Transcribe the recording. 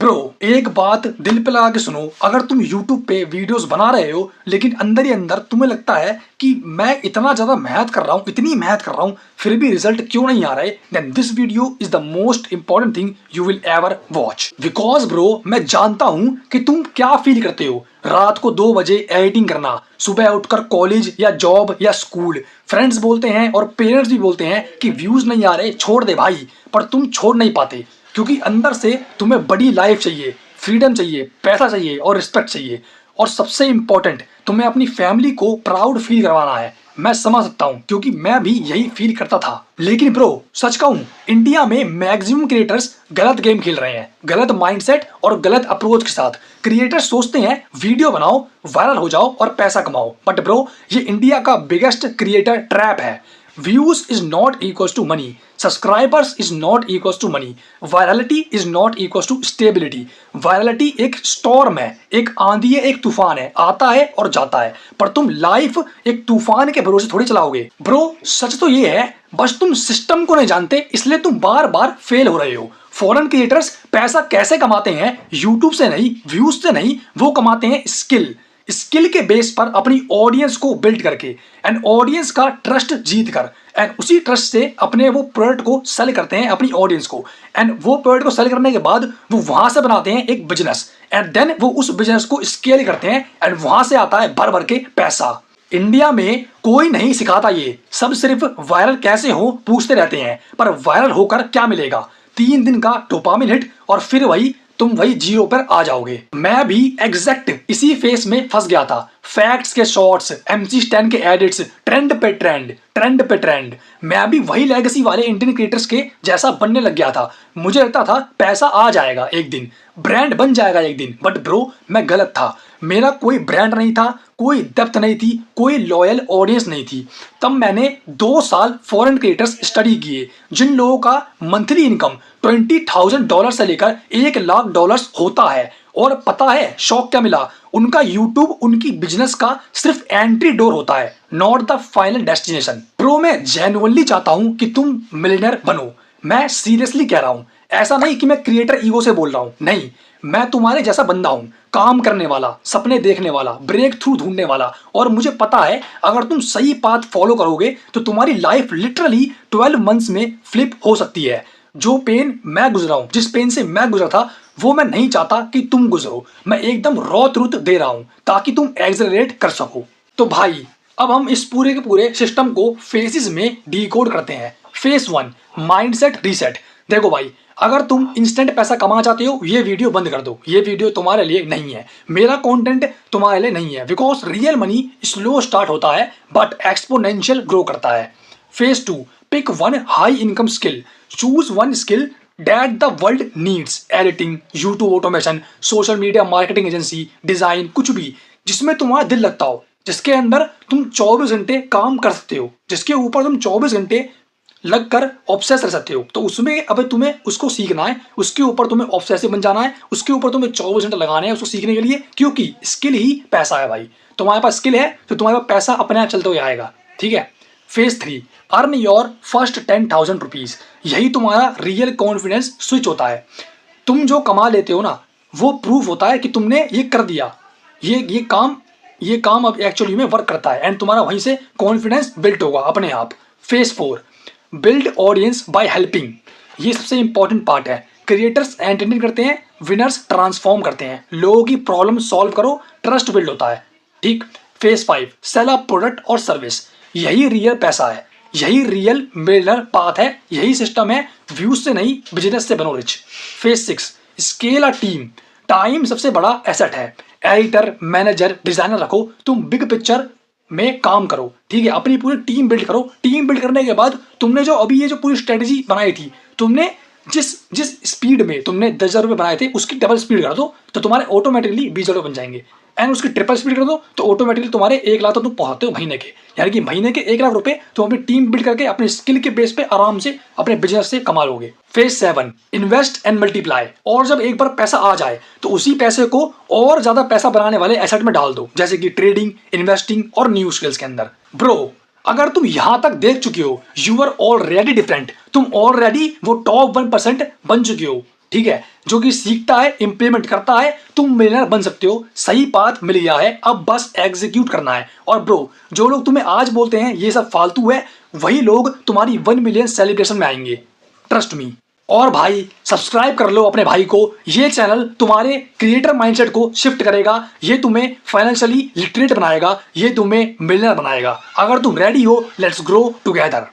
Bro एक बात दिल पे लगा के सुनो, अगर तुम YouTube पे वीडियोस बना रहे हो लेकिन अंदर ही अंदर तुम्हें लगता है कि मैं इतना ज्यादा मेहनत कर रहा हूँ, इतनी मेहनत कर रहा हूँ, फिर भी रिजल्ट क्यों नहीं आ रहे, then this video is the most important thing you will ever watch. Because bro मैं जानता हूँ कि तुम क्या फील करते हो रात को 2 बजे एडिटिंग करना, सुबह उठकर कॉलेज या जॉब या स्कूल, फ्रेंड्स बोलते हैं और पेरेंट्स भी बोलते हैं कि व्यूज नहीं आ रहे, छोड़ दे भाई, पर तुम छोड़ नहीं पाते क्योंकि अंदर से तुम्हें बड़ी लाइफ चाहिए, फ्रीडम चाहिए, पैसा चाहिए और रिस्पेक्ट चाहिए, और सबसे इंपॉर्टेंट तुम्हें अपनी फैमिली को प्राउड फील करवाना है। मैं समझ सकता हूँ क्योंकि मैं भी यही फील करता था। लेकिन ब्रो सच कहूँ, इंडिया में मैक्सिमम क्रिएटर्स गलत गेम खेल रहे हैं, गलत माइंडसेट और गलत अप्रोच के साथ। क्रिएटर्स सोचते हैं वीडियो बनाओ, वायरल हो जाओ और पैसा कमाओ, बट ब्रो ये इंडिया का बिगेस्ट क्रिएटर ट्रैप है। Views is not equals to money. Subscribers is not equals to money. Virality is not equals to stability. Virality एक स्टॉर्म है, एक आंधी है, एक तूफान है, आता है और जाता है, पर तुम लाइफ एक तूफान के भरोसे थोड़ी चलाओगे। ब्रो सच तो ये है, बस तुम सिस्टम को नहीं जानते, इसलिए तुम बार बार फेल हो रहे हो। फॉरेन क्रिएटर्स पैसा कैसे कमाते हैं? यूट्यूब से नहीं, व्यूज से नहीं, वो कमाते हैं स्किल के बेस पर, अपनी ऑडियंस को बिल्ड करके एंड ऑडियंस का ट्रस्ट जीत कर, एंड उसी ट्रस्ट से अपने वो प्रोडक्ट को सेल करते हैं अपनी ऑडियंस को, एंड वो प्रोडक्ट को सेल करने के बाद वो वहां से बनाते हैं एक बिजनेस, एंड देन वो उस बिजनेस को स्केल करते हैं एंड वहां से आता है भर भर के पैसा। इंडिया में कोई नहीं सिखाता ये सब, सिर्फ वायरल कैसे हो पूछते रहते हैं, पर वायरल होकर क्या मिलेगा? 3 दिन का डोपामिन हिट और फिर तुम वही जीरो पर आ जाओगे। मैं भी एग्जैक्ट इसी फेस में फंस गया था। फैक्ट्स के शॉर्ट्स, MC स्टैन के एडिट्स, ट्रेंड पे ट्रेंड, मैं भी वही लेगेसी वाले इंडियन क्रिएटर्स के जैसा बनने लग गया था। मुझे लगता था पैसा आ जाएगा एक दिन, ब्रांड बन जाएगा एक दिन, बट ब्रो मैं गलत था। मेरा कोई ब्रांड नहीं था, कोई डेप्थ नहीं थी, कोई लॉयल ऑडियंस नहीं थी। तब मैंने 2 साल फॉरेन क्रिएटर्स स्टडी किए जिन लोगों का मंथली इनकम $20,000 से लेकर $1,00,000 होता है, और पता है शौक क्या मिला? उनका यूट्यूब उनकी बिजनेस का सिर्फ एंट्री डोर होता है, not the final destination. Pro मैं जेन्युइनली चाहता हूं कि तुम मिलियनेयर बनो, मैं सीरियसली कह रहा हूं। ऐसा नहीं कि मैं क्रिएटर ईगो से बोल रहा हूं, नहीं, मैं तुम्हारे जैसा बंदा हूं, काम करने वाला, सपने देखने वाला, ब्रेक थ्रू ढूंढने वाला, और मुझे पता है अगर तुम सही पाथ फॉलो करोगे तो तुम्हारी लाइफ लिटरली 12 मंथ्स में फ्लिप हो सकती है। जो पेन मैं गुजरा हूं, जिस पेन से मैं गुजरा था, वो मैं नहीं चाहता कि तुम गुजरो। मैं एकदम रॉ ट्रुथ दे रहा हूं ताकि तुम एक्सेलरेट कर सको। तो भाई अब हम इस पूरे के पूरे सिस्टम को फेसेस में डिकोड करते हैं। Face 1 mindset reset. देखो भाई, अगर तुम इंस्टेंट पैसा कमाना चाहते हो, ये वीडियो बंद कर दो, ये वीडियो तुम्हारे लिए नहीं है, मेरा कंटेंट तुम्हारे लिए नहीं है। Because real money slow start होता है बट एक्सपोनेंशियल ग्रो करता है। Phase 2 pick 1 high income skill. Choose 1 skill that the world needs. Editing, YouTube automation, social media marketing agency, design, कुछ भी जिसमें तुम्हारा दिल लगता हो, जिसके अंदर तुम 24 घंटे काम कर सकते हो, जिसके ऊपर तुम 24 घंटे लगकर ऑब्सेस रह सकते हो। तो उसमें अब तुम्हें उसको सीखना है, उसके ऊपर तुम्हें ऑब्सेसिव बन जाना है, उसके ऊपर तुम्हें 24 घंटे लगाने हैं उसको सीखने के लिए, क्योंकि स्किल ही पैसा है भाई। तुम्हारे पास स्किल है तो तुम्हारे पास पैसा अपने आप चलते हुए आएगा, ठीक है। Phase 3 earn your first 10,000 rupees. यही तुम्हारा रियल कॉन्फिडेंस स्विच होता है। तुम जो कमा लेते हो ना, वो प्रूफ होता है कि तुमने ये कर दिया, ये काम अब एक्चुअली में वर्क करता है, एंड तुम्हारा वहीं से कॉन्फिडेंस बिल्ड होगा अपने आप। Phase 4 build audience by helping. ये सबसे इंपॉर्टेंट पार्ट है। क्रिएटर्स एंटरटेन करते हैं, विनर्स ट्रांसफॉर्म करते हैं। लोगों की प्रॉब्लम सॉल्व करो, ट्रस्ट बिल्ड होता है, ठीक। फेज 5 सेल अ प्रोडक्ट और सर्विस। यही रियल पैसा है, यही रियल मिलियनर पाथ है, यही सिस्टम है। व्यूज से नहीं, बिजनेस से बनो rich. Phase 6 scale a team. Time सबसे बड़ा एसेट है। एडिटर, मैनेजर, डिजाइनर रखो, तुम बिग पिक्चर में काम करो, ठीक है। अपनी पूरी टीम बिल्ड करो। टीम बिल्ड करने के बाद तुमने जो अभी ये जो पूरी स्ट्रेटेजी बनाई थी, तुमने जिस स्पीड में तुमने 10,000 रुपये बनाए थे, उसकी डबल स्पीड कर दो तो तुम्हारे ऑटोमेटिकली 20,000 रुपये बन जाएंगे। एंड उसकी ट्रिपल स्पीड कर दो तो ऑटोमेटिकली तुम्हारे 1 लाख तो तुम पहुंचते हो महीने के, यानी कि महीने के 1 लाख रुपए तुम अपनी टीम बिल्ड करके अपने स्किल के बेस पे आराम से अपने बिजनेस से कमा लोगे। Phase 7 invest and multiply. और जब एक बार पैसा आ जाए तो उसी पैसे को और ज्यादा पैसा बनाने वाले एसेट में डाल दो, जैसे कि ट्रेडिंग, इन्वेस्टिंग और न्यू स्किल्स के अंदर। ब्रो अगर तुम यहां तक देख चुके हो, यू आर ऑलरेडी डिफरेंट, तुम ऑलरेडी वो टॉप 1% बन चुके हो। ठीक है, जो कि सीखता है, इंप्लीमेंट करता है, तुम मिलियनर बन सकते हो। सही पाथ मिल गया है, अब बस एग्जीक्यूट करना है। और ब्रो, जो लोग तुम्हें आज बोलते हैं ये सब फालतू है, वही लोग तुम्हारी 1 मिलियन सेलिब्रेशन में आएंगे, ट्रस्ट मी। और भाई सब्सक्राइब कर लो अपने भाई को, ये चैनल तुम्हारे क्रिएटर माइंडसेट को शिफ्ट करेगा, ये तुम्हें फाइनेंशियली लिटरेट बनाएगा, ये तुम्हें मिलियनर बनाएगा। अगर तुम रेडी हो, लेट्स ग्रो टुगेदर।